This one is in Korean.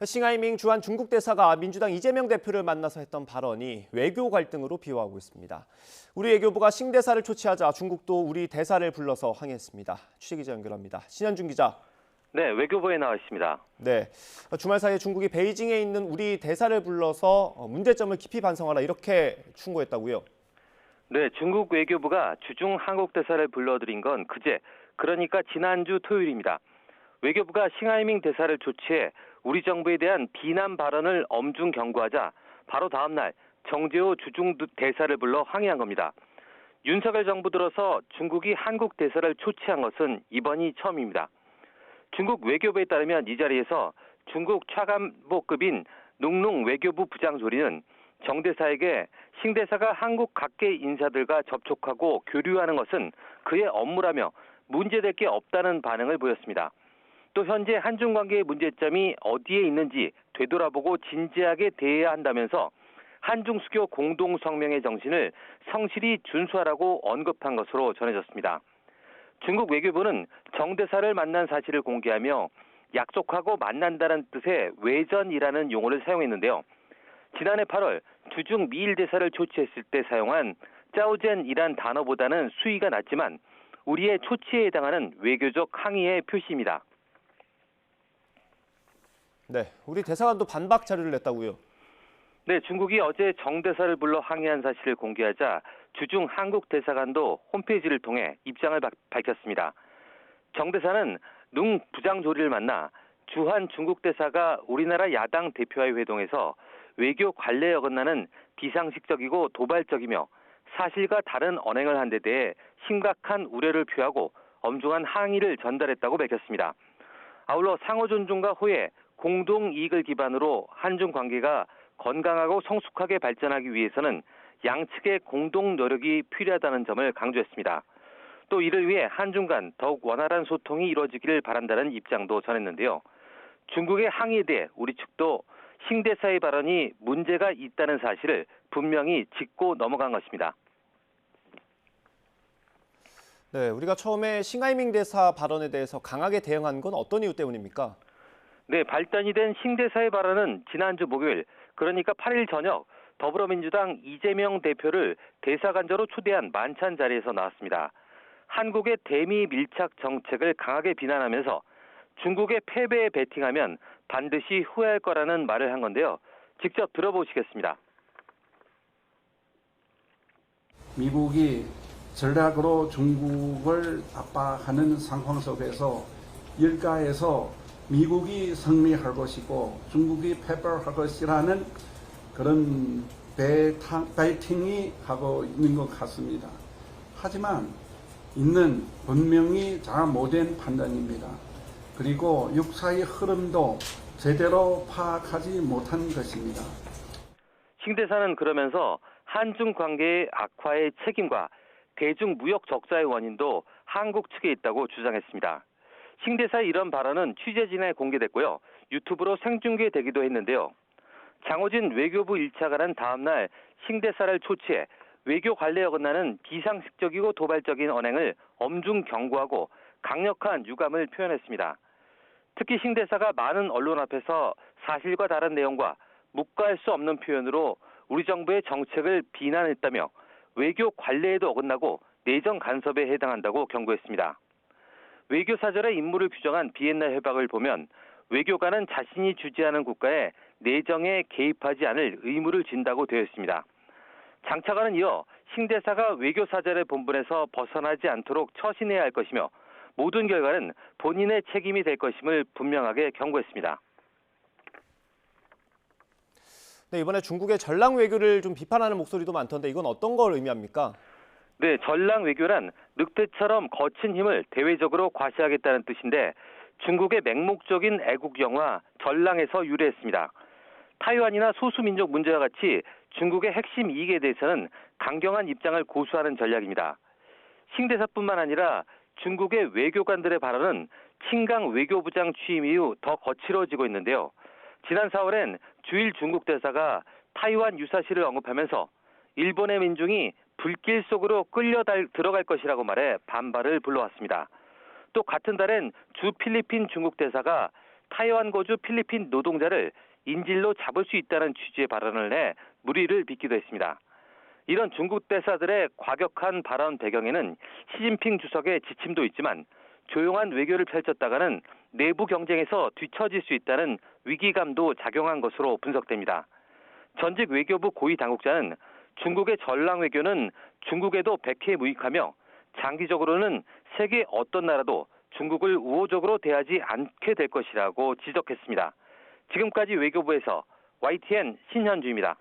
싱하이밍 주한 중국 대사가 민주당 이재명 대표를 만나서 했던 발언이 외교 갈등으로 비화하고 있습니다. 우리 외교부가 싱 대사를 초치하자 중국도 우리 대사를 불러서 항의했습니다. 취재기자 연결합니다. 신현준 기자. 네, 외교부에 나와 있습니다. 네, 주말 사이에 중국이 베이징에 있는 우리 대사를 불러서 문제점을 깊이 반성하라 이렇게 충고했다고요? 네, 중국 외교부가 주중 한국 대사를 불러들인 건 그제, 그러니까 지난주 토요일입니다. 외교부가 싱하이밍 대사를 조치해 우리 정부에 대한 비난 발언을 엄중 경고하자 바로 다음 날 정재호 주중 대사를 불러 항의한 겁니다. 윤석열 정부 들어서 중국이 한국 대사를 초치한 것은 이번이 처음입니다. 중국 외교부에 따르면 이 자리에서 중국 차관보급인 농농 외교부 부장 조리는 정 대사에게 싱 대사가 한국 각계 인사들과 접촉하고 교류하는 것은 그의 업무라며 문제될 게 없다는 반응을 보였습니다. 또 현재 한중 관계의 문제점이 어디에 있는지 되돌아보고 진지하게 대해야 한다면서 한중 수교 공동 성명의 정신을 성실히 준수하라고 언급한 것으로 전해졌습니다. 중국 외교부는 정 대사를 만난 사실을 공개하며 약속하고 만난다는 뜻의 외전이라는 용어를 사용했는데요. 지난해 8월 주중 미일 대사를 초치했을 때 사용한 짜오젠이란 단어보다는 수위가 낮지만 우리의 초치에 해당하는 외교적 항의의 표시입니다. 네, 우리 대사관도 반박 자료를 냈다고요? 네, 중국이 어제 정 대사를 불러 항의한 사실을 공개하자 주중 한국 대사관도 홈페이지를 통해 입장을 밝혔습니다. 정 대사는 농 부장 조리를 만나 주한 중국 대사가 우리나라 야당 대표와의 회동에서 외교 관례에 어긋나는 비상식적이고 도발적이며 사실과 다른 언행을 한 데 대해 심각한 우려를 표하고 엄중한 항의를 전달했다고 밝혔습니다. 아울러 상호 존중과 호혜, 공동 이익을 기반으로 한중 관계가 건강하고 성숙하게 발전하기 위해서는 양측의 공동 노력이 필요하다는 점을 강조했습니다. 또 이를 위해 한중 간 더욱 원활한 소통이 이루어지기를 바란다는 입장도 전했는데요. 중국의 항의에 대해 우리 측도 싱 대사의 발언이 문제가 있다는 사실을 분명히 짚고 넘어간 것입니다. 네, 우리가 처음에 싱하이밍 대사 발언에 대해서 강하게 대응한 건 어떤 이유 때문입니까? 네, 발단이 된 싱 대사의 발언은 지난주 목요일, 그러니까 8일 저녁 더불어민주당 이재명 대표를 대사관저로 초대한 만찬 자리에서 나왔습니다. 한국의 대미 밀착 정책을 강하게 비난하면서 중국의 패배에 베팅하면 반드시 후회할 거라는 말을 한 건데요. 직접 들어보시겠습니다. 미국이 전략으로 중국을 압박하는 상황 속에서 일가에서 미국이 승리할 것이고 중국이 패배할 것이라는 그런 베이팅이 하고 있는 것 같습니다. 하지만 이는 분명히 잘못된 판단입니다. 그리고 역사의 흐름도 제대로 파악하지 못한 것입니다. 싱 대사는 그러면서 한중 관계의 악화의 책임과 대중 무역 적자의 원인도 한국 측에 있다고 주장했습니다. 싱 대사의 이런 발언은 취재진에 공개됐고요. 유튜브로 생중계되기도 했는데요. 장호진 외교부 1차관은 다음 날 싱 대사를 초치해 외교 관례에 어긋나는 비상식적이고 도발적인 언행을 엄중 경고하고 강력한 유감을 표현했습니다. 특히 싱 대사가 많은 언론 앞에서 사실과 다른 내용과 묵과할 수 없는 표현으로 우리 정부의 정책을 비난했다며 외교 관례에도 어긋나고 내정 간섭에 해당한다고 경고했습니다. 외교사절의 임무를 규정한 비엔나 협약을 보면 외교관은 자신이 주재하는 국가의 내정에 개입하지 않을 의무를 진다고 되어 있습니다. 장 차관은 이어 싱 대사가 외교사절의 본분에서 벗어나지 않도록 처신해야 할 것이며 모든 결과는 본인의 책임이 될 것임을 분명하게 경고했습니다. 네, 이번에 중국의 전랑 외교를 좀 비판하는 목소리도 많던데 이건 어떤 걸 의미합니까? 네, 전랑 외교란 늑대처럼 거친 힘을 대외적으로 과시하겠다는 뜻인데 중국의 맹목적인 애국 영화 전랑에서 유래했습니다. 타이완이나 소수민족 문제와 같이 중국의 핵심 이익에 대해서는 강경한 입장을 고수하는 전략입니다. 싱 대사뿐만 아니라 중국의 외교관들의 발언은 친강 외교부장 취임 이후 더 거칠어지고 있는데요. 지난 4월엔 주일 중국 대사가 타이완 유사시를 언급하면서 일본의 민중이 불길 속으로 들어갈 것이라고 말해 반발을 불러왔습니다. 또 같은 달엔 주 필리핀 중국 대사가 타이완 거주 필리핀 노동자를 인질로 잡을 수 있다는 취지의 발언을 해 물의를 빚기도 했습니다. 이런 중국 대사들의 과격한 발언 배경에는 시진핑 주석의 지침도 있지만 조용한 외교를 펼쳤다가는 내부 경쟁에서 뒤처질 수 있다는 위기감도 작용한 것으로 분석됩니다. 전직 외교부 고위 당국자는 중국의 전랑 외교는 중국에도 백해무익하며 장기적으로는 세계 어떤 나라도 중국을 우호적으로 대하지 않게 될 것이라고 지적했습니다. 지금까지 외교부에서 YTN 신현주입니다.